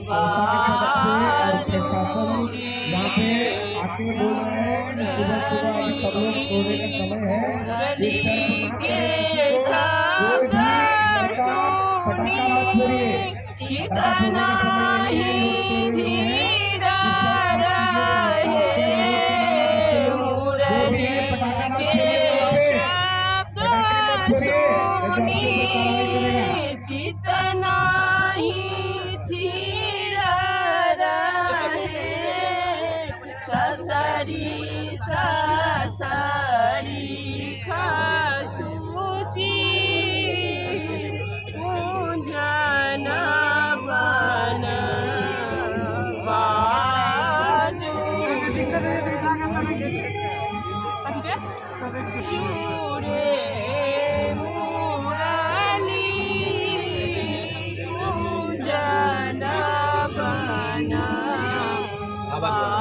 संस्था के सदस्य और प्रशासन यहाँ पे आके बोल रहे हैं कि सुबह सुबह अभी सब लोग सोने का समय है। इस शर्त ना करें कोई भी लड़का पटाखा मत फोड़िए। पटाखा फोड़ने का समय यही है। जितना ही धीर रहे ससरी ससरी खासूची पूजन बन बाजू चूरे Abang.